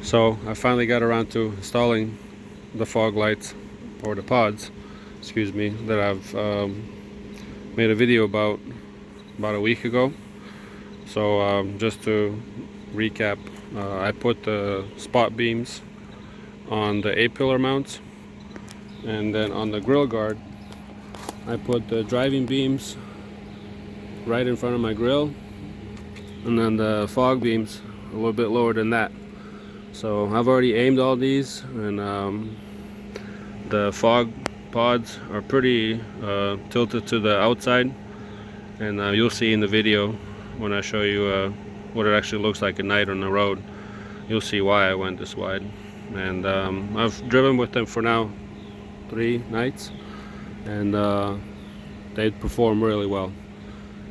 So I finally got around to installing the fog lights, or the pods, excuse me, that I've made a video about a week ago. So just to recap, I put the spot beams on the A-pillar mounts, and then on the grill guard I put the driving beams right in front of my grill, and then the fog beams a little bit lower than that. So I've already aimed all these, and the fog pods are pretty tilted to the outside, and you'll see in the video when I show you what it actually looks like at night on the road. You'll see why I went this wide. And I've driven with them for now 3 nights, and they perform really well.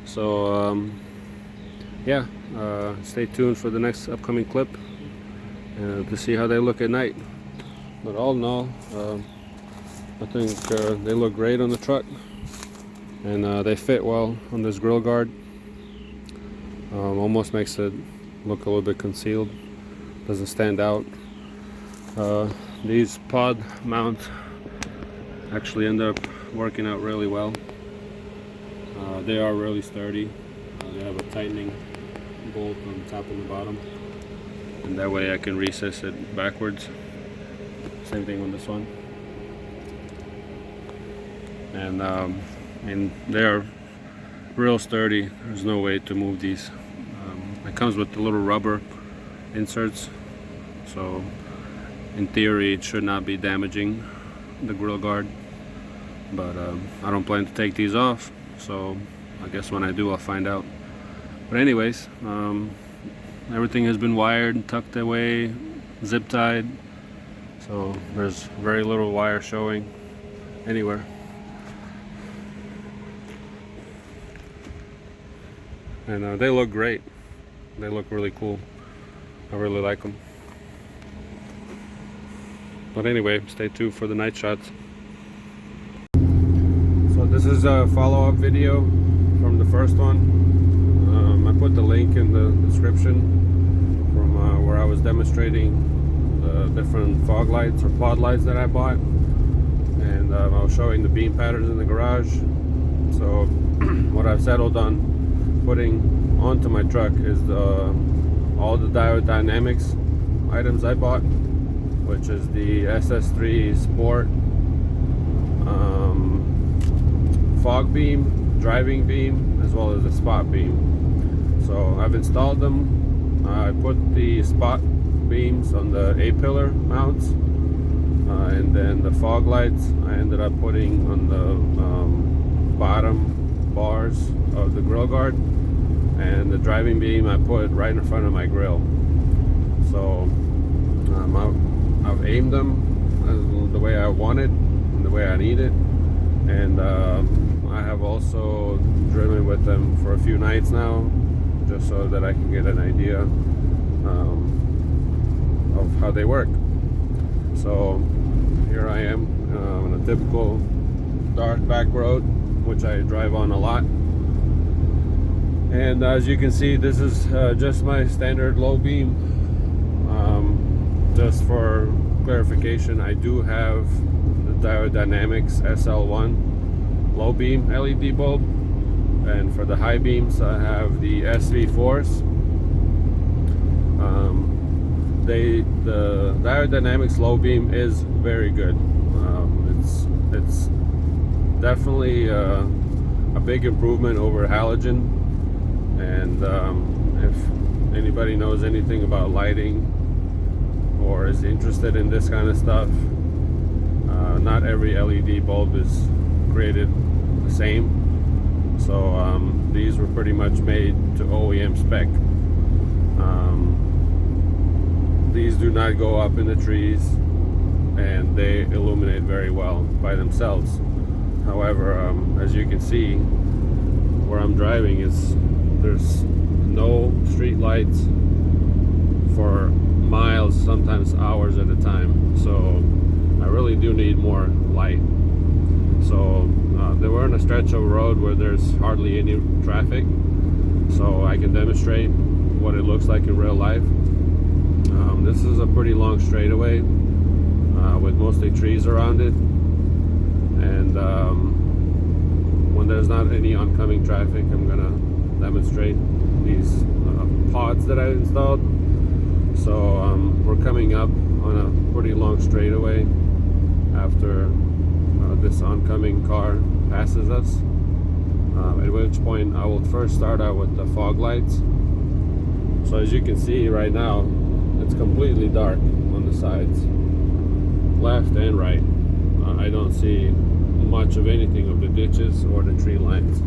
So yeah, stay tuned for the next upcoming clip to see how they look at night. But all in all, I think they look great on the truck, and they fit well on this grill guard. Almost makes it look a little bit concealed, doesn't stand out. These pod mounts actually end up working out really well. They are really sturdy. They have a tightening bolt on the top and the bottom, and that way I can recess it backwards. Same thing on this one. And they are real sturdy. There's no way to move these. It comes with the little rubber inserts, so in theory it should not be damaging the grill guard, but I don't plan to take these off, so I guess when I do I'll find out. But anyways, everything has been wired, tucked away, zip tied, so there's very little wire showing anywhere. And they look great. They look really cool. I really like them. But anyway, stay tuned for the night shots. So this is a follow-up video from the first one. I put the link in the description from where I was demonstrating the different fog lights or pod lights that I bought, and I was showing the beam patterns in the garage. So what I've settled on putting onto my truck is all the Diode Dynamics items I bought, which is the SS3 Sport Fog beam, driving beam, as well as a spot beam. So I've installed them. I put the spot beams on the A-pillar mounts, and then the fog lights I ended up putting on the bottom bars of the grill guard, and the driving beam I put right in front of my grill. So I've aimed them the way I want it and the way I need it, and I have also driven with them for a few nights now, just so that I can get an idea of how they work. So here I am on a typical dark back road, which I drive on a lot. And as you can see, this is just my standard low beam. Just for clarification, I do have the Diode Dynamics SL1 low beam LED bulb, and for the high beams I have the SV4s. The Diode Dynamics low beam is very good. It's definitely a big improvement over halogen. And if anybody knows anything about lighting or is interested in this kind of stuff, not every LED bulb is created the same. So these were pretty much made to OEM spec. These do not go up in the trees, and they illuminate very well by themselves. However, as you can see, where I'm driving there's no street lights for miles, sometimes hours at a time. So I really do need more light. So they were on a stretch of road where there's hardly any traffic, so I can demonstrate what it looks like in real life. this is a pretty long straightaway with mostly trees around it, and when there's not any oncoming traffic, I'm gonna demonstrate these pods that I installed. So we're coming up on a pretty long straightaway after this oncoming car passes us, at which point I will first start out with the fog lights. So as you can see right now, it's completely dark on the sides, left and right. I don't see much of anything of the ditches or the tree lines.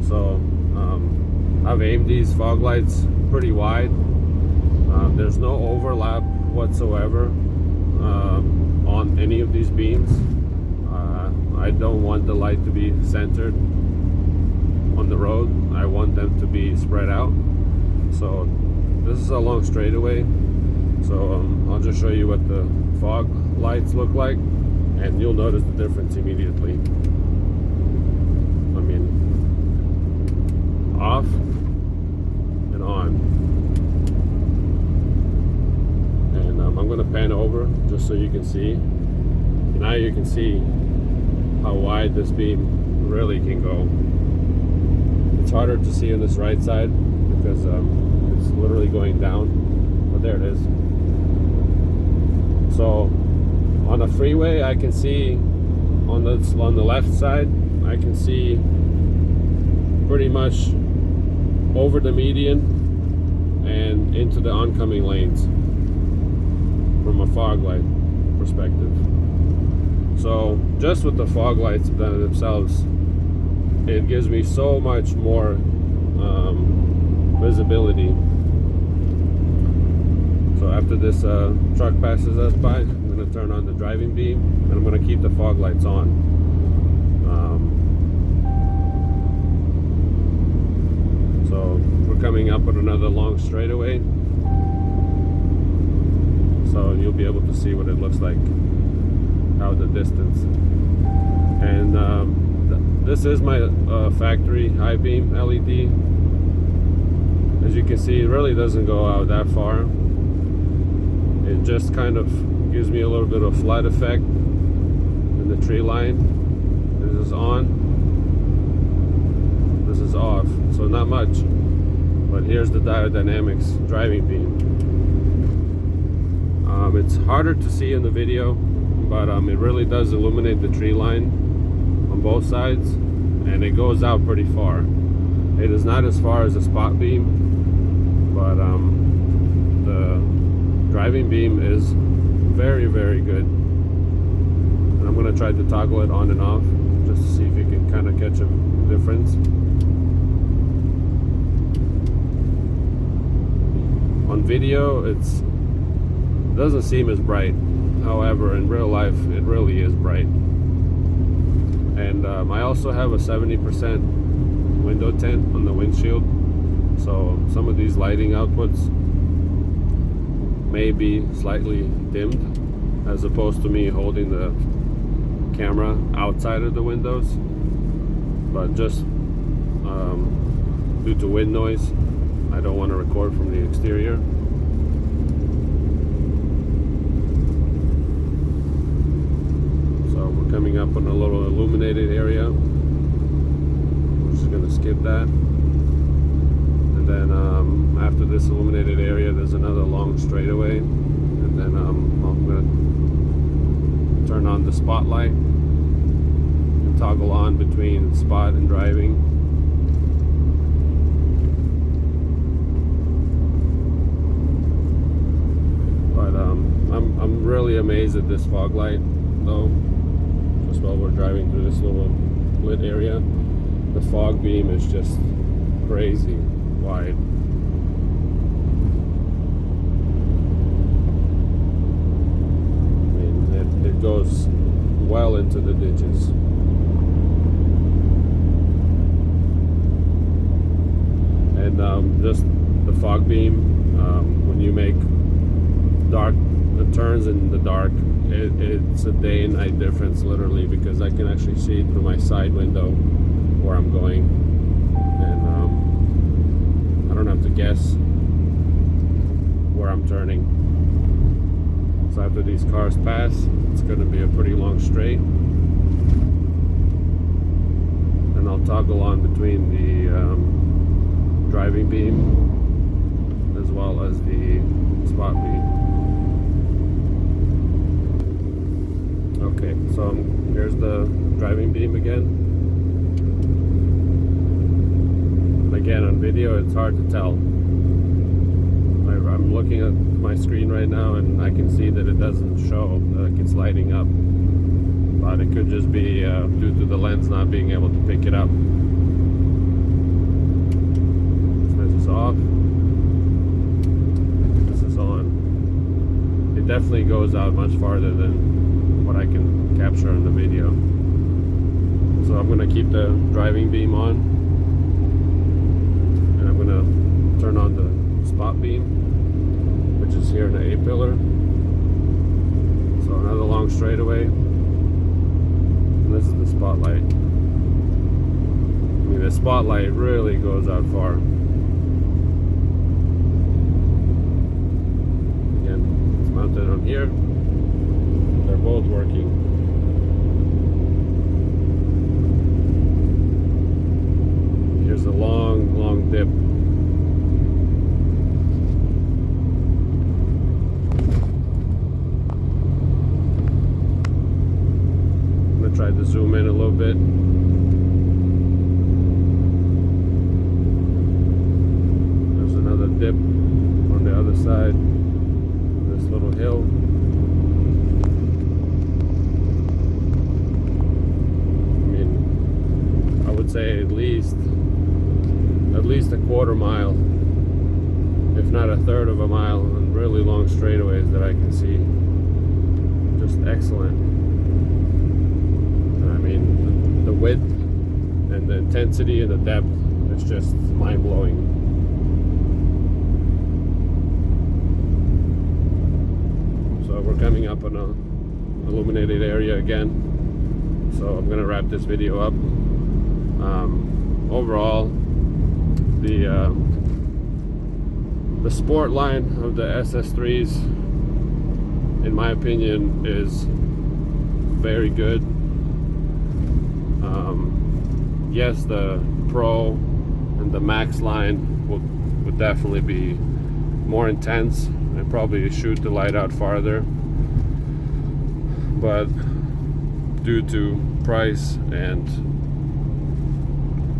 So I've aimed these fog lights pretty wide. There's no overlap whatsoever on any of these beams. I don't want the light to be centered on the road. I want them to be spread out. So this is a long straightaway. So I'll just show you what the fog lights look like, and you'll notice the difference immediately. I mean, off and on. And I'm going to pan over just so you can see. Now you can see how wide this beam really can go. It's harder to see on this right side because it's literally going down, but there it is. So on a freeway, I can see on the left side, I can see pretty much over the median and into the oncoming lanes from a fog light perspective. So just with the fog lights themselves, it gives me so much more visibility. So after this truck passes us by, I'm going to turn on the driving beam, and I'm going to keep the fog lights on. So we're coming up with another long straightaway, so you'll be able to see what it looks like out the distance. And this is my factory high beam LED. As you can see, it really doesn't go out that far. It just kind of gives me a little bit of flood effect in the tree line. This is on, this is off, so not much. But here's the Diode Dynamics driving beam. It's harder to see in the video, but it really does illuminate the tree line on both sides, and it goes out pretty far. It is not as far as a spot beam, but the driving beam is very, very good. And I'm going to try to toggle it on and off just to see if you can kind of catch a difference. On video, it doesn't seem as bright. However, in real life, it really is bright. And I also have a 70% window tint on the windshield, so some of these lighting outputs may be slightly dimmed, as opposed to me holding the camera outside of the windows. But just due to wind noise, I don't want to record from the exterior. So we're coming up on a little illuminated area. We're just going to skip that. And then after this illuminated area, there's another long straightaway. And then I'm going to turn on the spotlight and toggle on between spot and driving. But I'm really amazed at this fog light, though. Just while we're driving through this little lit area, the fog beam is just crazy wide. I mean, it goes well into the ditches. And just the fog beam, when you make dark turns in the dark, it's a day and night difference, literally, because I can actually see through my side window where I'm going, and I don't have to guess where I'm turning. So after these cars pass, it's going to be a pretty long straight, and I'll toggle on between the driving beam as well as the spot beam. Okay, so here's the driving beam again. Again, on video it's hard to tell. I'm looking at my screen right now and I can see that it doesn't show like it's lighting up, but it could just be due to the lens not being able to pick it up. So this is off, this is on. It definitely goes out much farther than what I can capture on the video. So I'm going to keep the driving beam on, and I'm going to turn on the spot beam, which is here in the A-pillar. So another long straightaway, and this is the spotlight. I mean, the spotlight really goes out far. Again, it's mounted on here. They're both working. Here's a long, long dip. Try to zoom in a little bit. There's another dip on the other side, this little hill. I mean, I would say at least a quarter mile, if not a third of a mile, on really long straightaways that I can see. Just excellent. The width and the intensity and the depth, it's just mind-blowing. So we're coming up on a illuminated area again, so I'm gonna wrap this video up. Overall, the sport line of the SS3s, in my opinion, is very good. Yes, the Pro and the Max line would definitely be more intense and probably shoot the light out farther, but due to price and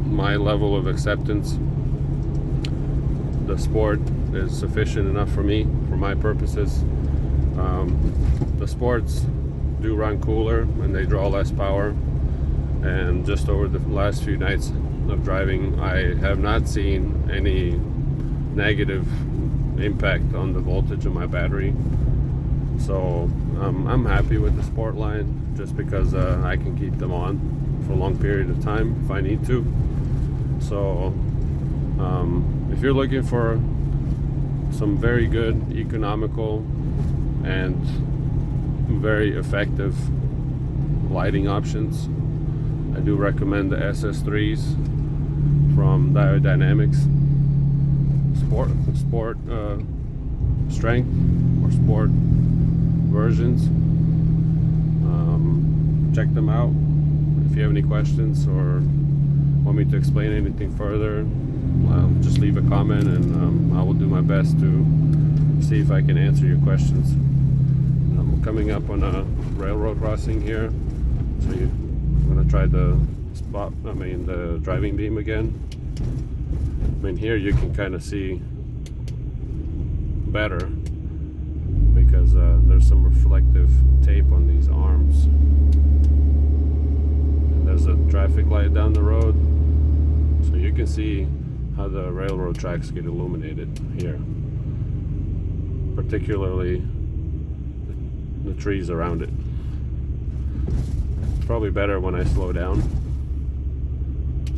my level of acceptance, the Sport is sufficient enough for me, for my purposes. The Sports do run cooler and they draw less power. And just over the last few nights of driving, I have not seen any negative impact on the voltage of my battery. So I'm happy with the Sport line, just because I can keep them on for a long period of time if I need to. So if you're looking for some very good, economical, and very effective lighting options, I do recommend the SS3s from Diode Dynamics. Sport strength or sport versions. Check them out. If you have any questions or want me to explain anything further, just leave a comment, and I will do my best to see if I can answer your questions. I'm coming up on a railroad crossing here, so I'm gonna try the driving beam again. I mean, here you can kind of see better because there's some reflective tape on these arms. And there's a traffic light down the road, so you can see how the railroad tracks get illuminated here, particularly the trees around it. It's probably better when I slow down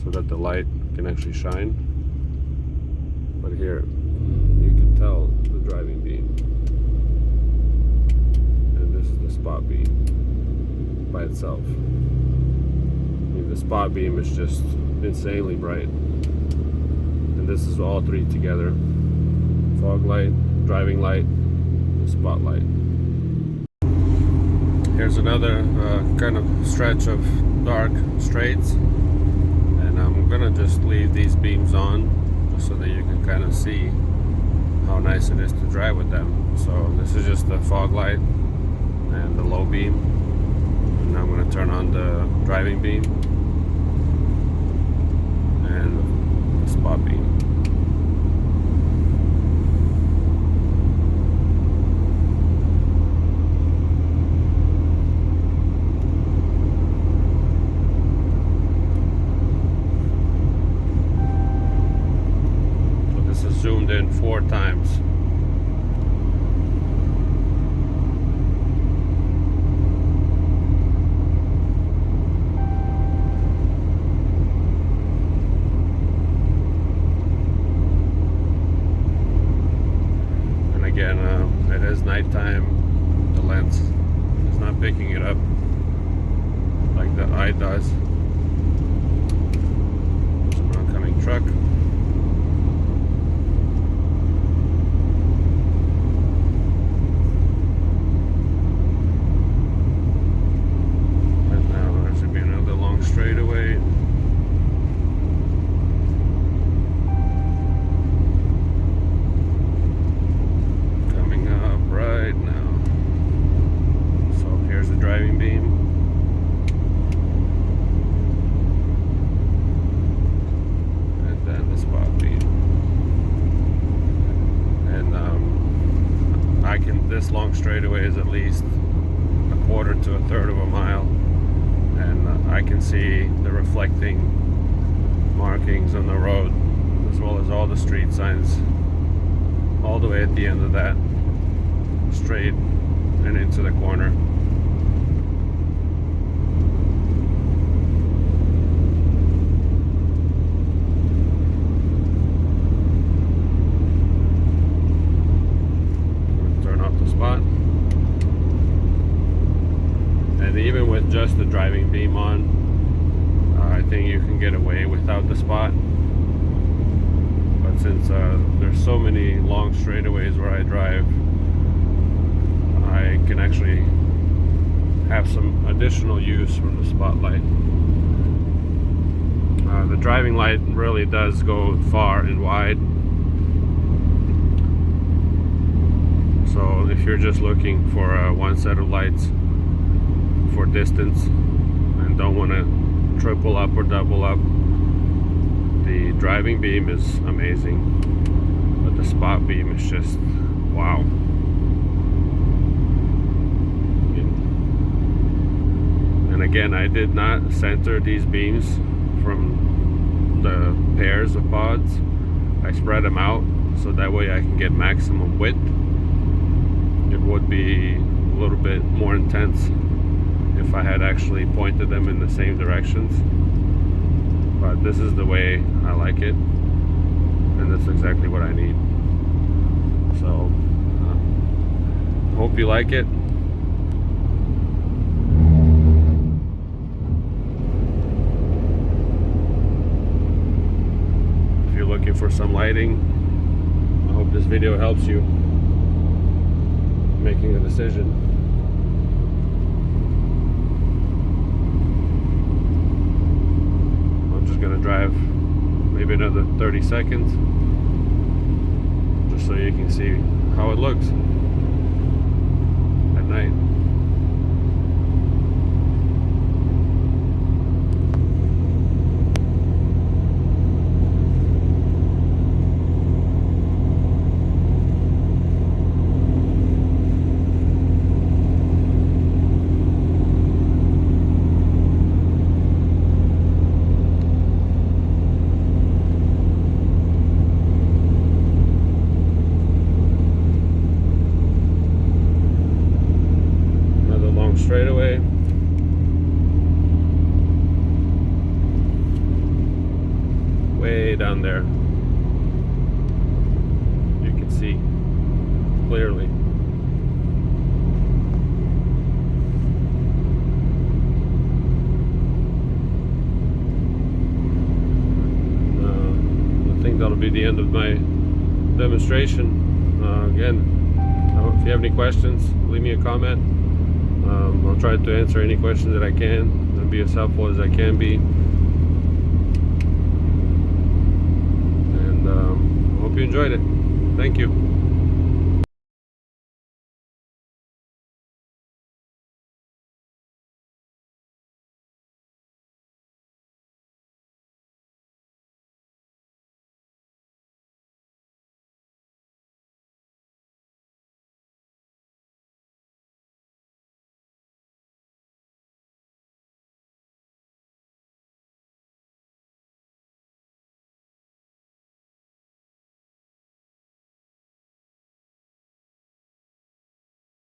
so that the light can actually shine. But here you can tell the driving beam, and this is the spot beam by itself. I mean, the spot beam is just insanely bright, and this is all three together: fog light, driving light, and spotlight. Here's another kind of stretch of dark straights, and I'm gonna just leave these beams on just so that you can kind of see how nice it is to drive with them. So this is just the fog light and the low beam, and now I'm going to turn on the driving beam and the spot beam. So this is zoomed in 4 times. Again, it is nighttime. The lens is not picking it up like the eye does. There's an oncoming truck. And now there should be another long straightaway. Driving beam, and then the spot beam, and I can, this long straightaway is at least a quarter to a third of a mile, and I can see the reflecting markings on the road as well as all the street signs all the way at the end of that straight and into the corner. And even with just the driving beam on, I think you can get away without the spot. But since there's so many long straightaways where I drive, I can actually have some additional use from the spotlight. The driving light really does go far and wide. So if you're just looking for one set of lights for distance and don't want to triple up or double up, the driving beam is amazing, but the spot beam is just wow. And again, I did not center these beams from the pairs of pods. I spread them out so that way I can get maximum width. It would be a little bit more intense if I had actually pointed them in the same directions, but this is the way I like it, and that's exactly what I need. So hope you like it. If you're looking for some lighting, I hope this video helps you making a decision. Gonna drive maybe another 30 seconds just so you can see how it looks at night. Straightaway. Way down there. You can see clearly. I think that'll be the end of my demonstration. Again, if you have any questions, leave me a comment. I'll try to answer any questions that I can and be as helpful as I can be. And I hope you enjoyed it. Thank you.